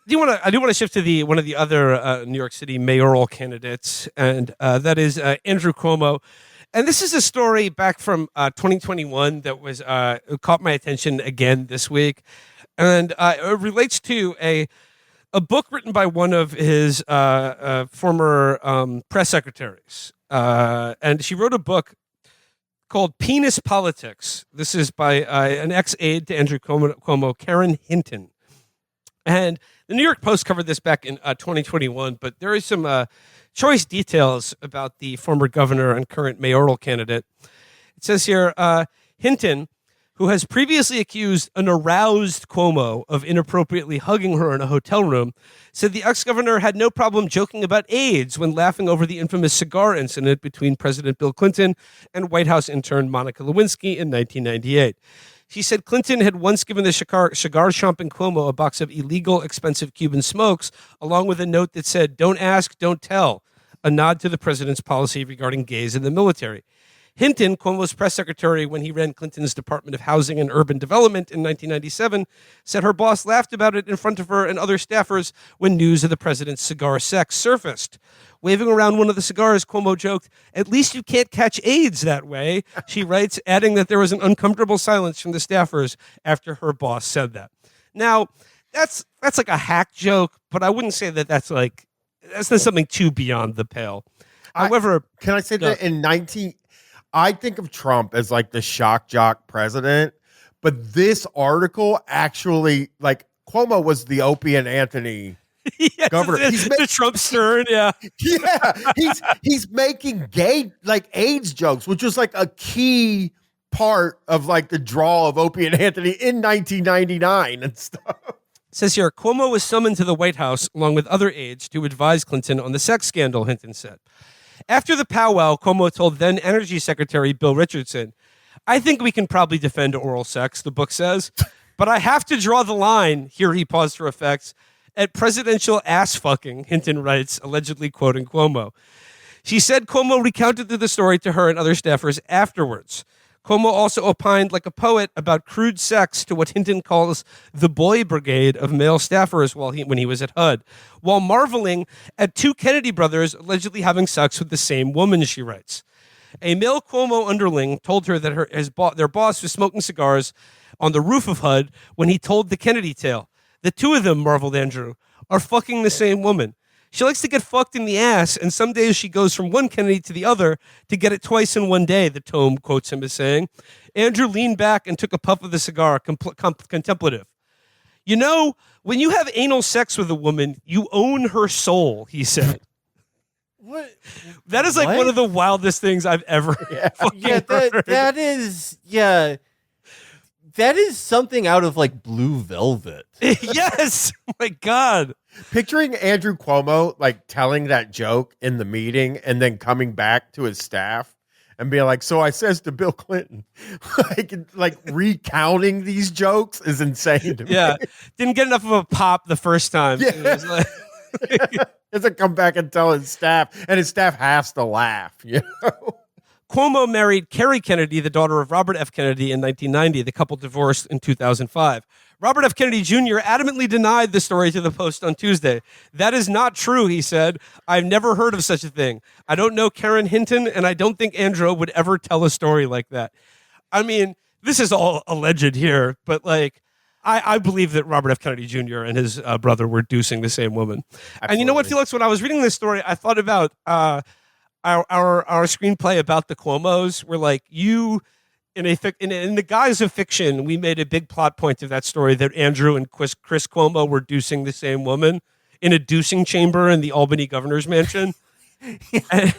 I do want to shift to one of the other New York City mayoral candidates, and that is Andrew Cuomo. And this is a story back from 2021 that was caught my attention again this week, and it relates to a book written by one of his former press secretaries, and she wrote a book called Penis Politics. This is by an ex-aide to Andrew Cuomo, Karen Hinton. And the New York Post covered this back in 2021, but there is some choice details about the former governor and current mayoral candidate. It says here, Hinton, who has previously accused an aroused Cuomo of inappropriately hugging her in a hotel room, said the ex-governor had no problem joking about AIDS when laughing over the infamous cigar incident between President Bill Clinton and White House intern Monica Lewinsky in 1998. She said Clinton had once given the cigar-chomping Cuomo a box of illegal, expensive Cuban smokes, along with a note that said, "Don't ask, don't tell," a nod to the president's policy regarding gays in the military. Hinton, Cuomo's press secretary when he ran Clinton's Department of Housing and Urban Development in 1997, said her boss laughed about it in front of her and other staffers when news of the president's cigar sex surfaced. Waving around one of the cigars, Cuomo joked, "At least you can't catch AIDS that way," she writes, adding that there was an uncomfortable silence from the staffers after her boss said that. Now, that's like a hack joke, but I wouldn't say that that's not something too beyond the pale. However, can I say that I think of Trump as like the shock jock president, but this article actually, like, Cuomo was the Opie and Anthony governor. He's the Trump stern, yeah. Yeah, he's making gay, like, AIDS jokes, which was like a key part of like the draw of Opie and Anthony in 1999 and stuff. Says here, Cuomo was summoned to the White House along with other aides to advise Clinton on the sex scandal, Hinton said. After the powwow, Cuomo told then Energy Secretary Bill Richardson, "I think we can probably defend oral sex," the book says, "but I have to draw the line," here he paused for effects, "at presidential ass fucking," Hinton writes, allegedly quoting Cuomo. She said Cuomo recounted the story to her and other staffers afterwards. Cuomo also opined like a poet about crude sex to what Hinton calls the boy brigade of male staffers when he was at HUD, while marveling at two Kennedy brothers allegedly having sex with the same woman, she writes. A male Cuomo underling told her that their boss was smoking cigars on the roof of HUD when he told the Kennedy tale. "The two of them," marveled Andrew, "are fucking the same woman. She likes to get fucked in the ass, and some days she goes from one Kennedy to the other to get it twice in one day," the tome quotes him as saying. Andrew leaned back and took a puff of the cigar, contemplative. "You know, when you have anal sex with a woman, you own her soul," he said. What? That is like one of the wildest things I've ever heard. That is something out of like Blue Velvet. Yes. Oh my God. Picturing Andrew Cuomo like telling that joke in the meeting and then coming back to his staff and being like, "So I says to Bill Clinton," like recounting these jokes is insane to me. Yeah. Didn't get enough of a pop the first time. Yeah. It was like Doesn't come back and tell his staff, and his staff has to laugh, you know? Cuomo married Kerry Kennedy, the daughter of Robert F. Kennedy, in 1990. The couple divorced in 2005. Robert F. Kennedy Jr. adamantly denied the story to the Post on Tuesday. "That is not true," he said. "I've never heard of such a thing. I don't know Karen Hinton, and I don't think Andrew would ever tell a story like that." I mean, this is all alleged here, but like, I believe that Robert F. Kennedy Jr. and his brother were deucing the same woman. Absolutely. And you know what, Felix? When I was reading this story, I thought about our screenplay about the Cuomos, where like you, in the guise of fiction, we made a big plot point of that story that Andrew and Chris Cuomo were deucing the same woman in a deucing chamber in the Albany governor's mansion. And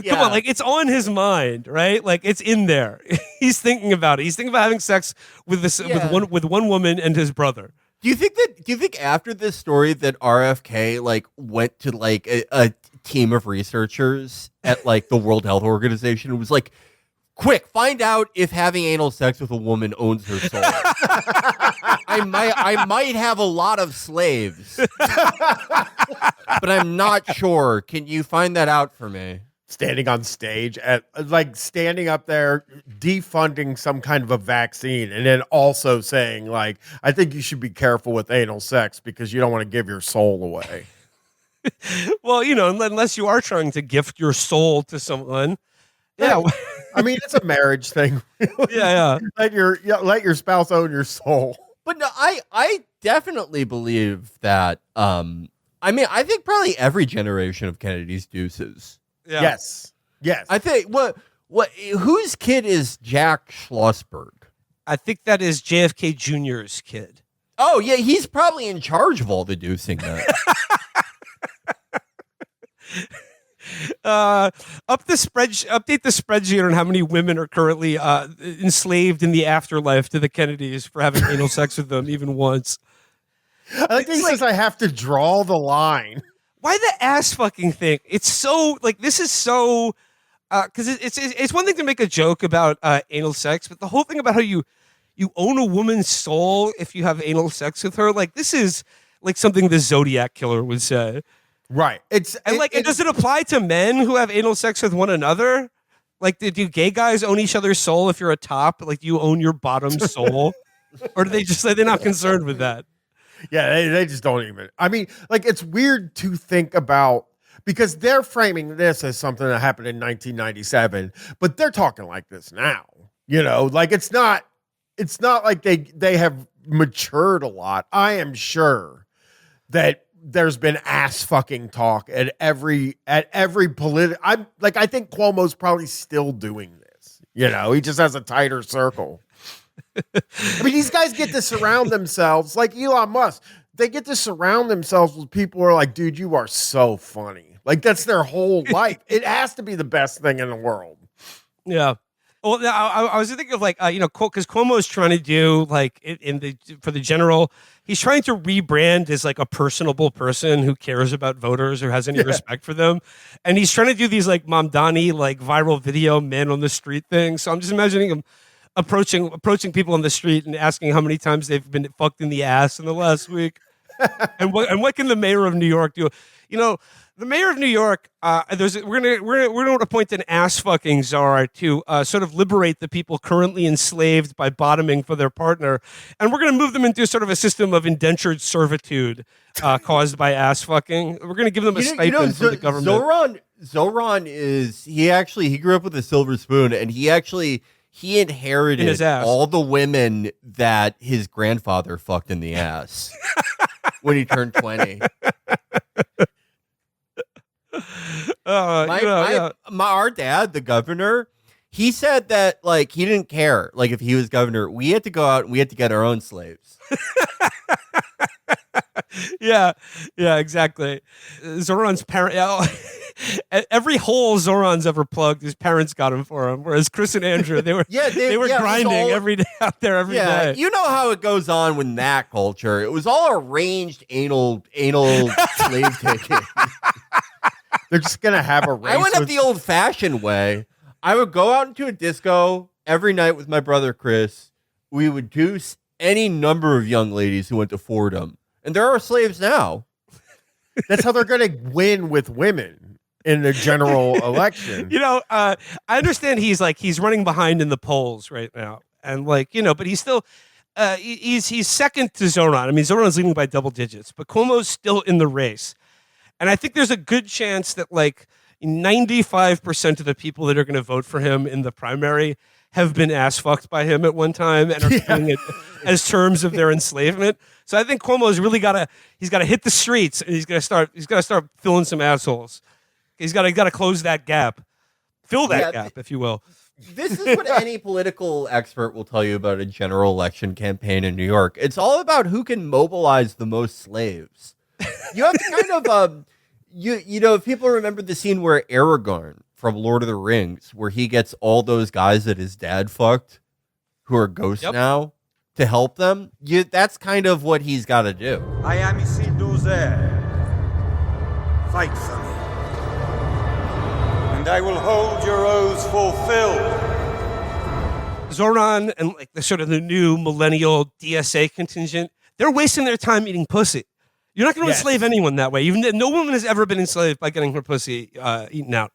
come on, like, it's on his mind, right? Like, it's in there. He's thinking about it. He's thinking about having sex with with one woman and his brother. Do you think after this story that RFK like went to like a team of researchers at like the World Health Organization and was like, "Quick, find out if having anal sex with a woman owns her soul." I might have a lot of slaves, but I'm not sure. Can you find that out for me? standing on stage at like standing up there defunding some kind of a vaccine and then also saying like, I think you should be careful with anal sex because you don't want to give your soul away. Well, unless you are trying to gift your soul to someone. Yeah. Right. I mean, it's a marriage thing. Yeah. Let your spouse own your soul. But no, I definitely believe that. I think probably every generation of Kennedy's deuces. Yeah. Yes. I think what whose kid is Jack Schlossberg? I think that is JFK Jr.'s kid. Oh yeah, he's probably in charge of all the deucing then. Update the spreadsheet on how many women are currently enslaved in the afterlife to the Kennedys for having anal sex with them even once. I like that he says I have to draw the line. Why the ass fucking thing? It's so like this is so because it's one thing to make a joke about anal sex, but the whole thing about how you own a woman's soul if you have anal sex with her, like this is like something the Zodiac killer would say. Right. Does it apply to men who have anal sex with one another? Like, do gay guys own each other's soul if you're a top? Like, do you own your bottom soul? Or do they just say they're not concerned with that? Yeah, they just don't even. I mean, like, it's weird to think about because they're framing this as something that happened in 1997, but they're talking like this now. Like it's not like they have matured a lot. I am sure that there's been ass fucking talk at every political. I think Cuomo's probably still doing this. He just has a tighter circle. I mean, these guys get to surround themselves like Elon Musk. They get to surround themselves with people who are like, dude, you are so funny. Like that's their whole life. It has to be the best thing in the world. Yeah. Well, I was thinking of like, because Cuomo is trying to do like for the general, he's trying to rebrand as like a personable person who cares about voters or has any respect for them. And he's trying to do these like Mamdani, like viral video men on the street thing. So I'm just imagining him approaching people on the street and asking how many times they've been fucked in the ass in the last week. and what can the mayor of New York do? The mayor of New York, we're gonna appoint an ass fucking czar to sort of liberate the people currently enslaved by bottoming for their partner, and we're gonna move them into sort of a system of indentured servitude caused by ass fucking. We're gonna give them a stipend from the government. Zoran he grew up with a silver spoon, and he inherited all the women that his grandfather fucked in the ass when he turned 20. Our dad, the governor, he said that like he didn't care like if he was governor. We had to go out and we had to get our own slaves. Yeah, exactly. Zoran's parent, every hole Zoran's ever plugged, his parents got him for him. Whereas Chris and Andrew, they were grinding every day out there every day. You know how it goes on with that culture. It was all arranged anal slave taking. They're just gonna have a race. I went up the old-fashioned way. I would go out into a disco every night with my brother Chris. We would do any number of young ladies who went to Fordham, and there are slaves now. That's how they're gonna win with women in the general election. I understand he's running behind in the polls right now, and but he's still. He's second to Zoran. I mean, Zoran's leading by double digits, but Cuomo's still in the race. And I think there's a good chance that like 95% of the people that are going to vote for him in the primary have been ass fucked by him at one time and are doing it as terms of their enslavement. So I think Cuomo's really got to hit the streets and he's got to start filling some assholes. He's got to close that gap, fill that gap, if you will. This is what any political expert will tell you about a general election campaign in New York. It's all about who can mobilize the most slaves. You have to kind of, if people remember the scene where Aragorn from Lord of the Rings, where he gets all those guys that his dad fucked, who are ghosts now, to help them, that's kind of what he's got to do. I am Isildur. Fight for me, and I will hold your oaths fulfilled. Zoran and like the new millennial DSA contingent, they're wasting their time eating pussy. You're not going to enslave anyone that way. No woman has ever been enslaved by getting her pussy eaten out.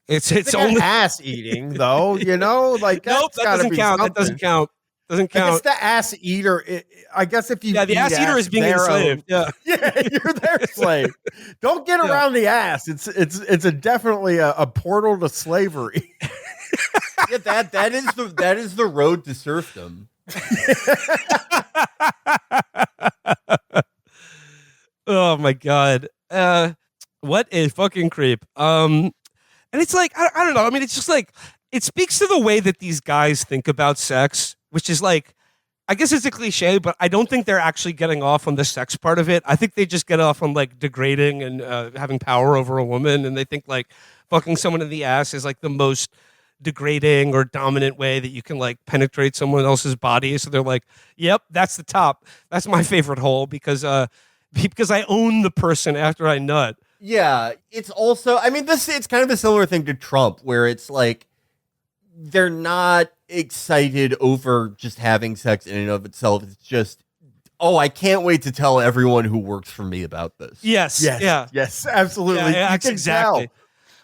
It's It's only ass eating, though. You know, like nope. that's That gotta doesn't be count. something. That doesn't count. Doesn't I guess count. the ass eater. I guess if you Yeah, the eat ass eater is being their enslaved. own- Yeah. yeah, you're their slave. Don't get Yeah. around the ass. It's a definitely a portal to slavery. Yeah, that is the road to serfdom. Oh my god. What a fucking creep. And it's like I don't know. I mean, it's just like it speaks to the way that these guys think about sex, which is like I guess it's a cliche, but I don't think they're actually getting off on the sex part of it. I think they just get off on like degrading and having power over a woman, and they think like fucking someone in the ass is like the most degrading or dominant way that you can like penetrate someone else's body. So they're like, "Yep, that's the top. That's my favorite hole because I own the person after I nut." Yeah, it's also, I mean, it's kind of a similar thing to Trump, where it's like they're not excited over just having sex in and of itself. It's just, oh, I can't wait to tell everyone who works for me about this. Yes. Yeah. Yes. Absolutely. Yeah, You that's can exactly. tell.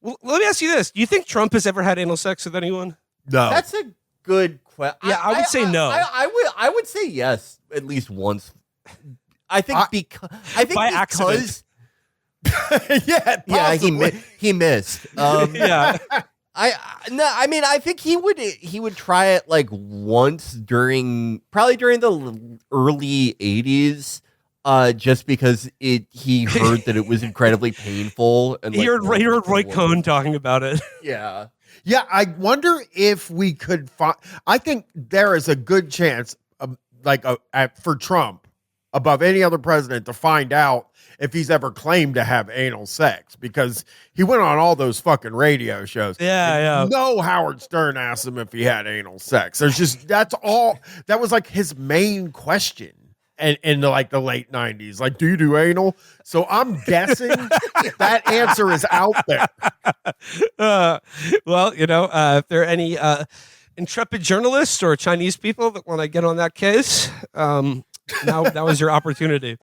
Well, let me ask you this: do you think Trump has ever had anal sex with anyone? No. That's a good question. Yeah, I would say no. I would say yes at least once. I think By accident. yeah. Yeah, Possibly. he missed. Yeah. I mean, I think he would try it like once probably during the early 80s, just because he heard that it was incredibly painful. And He heard Roy Cohn talking about it. Yeah. Yeah, I wonder if we could find. I think there is a good chance, for Trump, above any other president, to find out if he's ever claimed to have anal sex, because he went on all those fucking radio shows. Yeah. No Howard Stern asked him if he had anal sex. That's all. That was like his main question. And in the late 90s, like, do you do anal? So I'm guessing that answer is out there. Well, if there are any intrepid journalists or Chinese people that want to get on that case, now was your opportunity.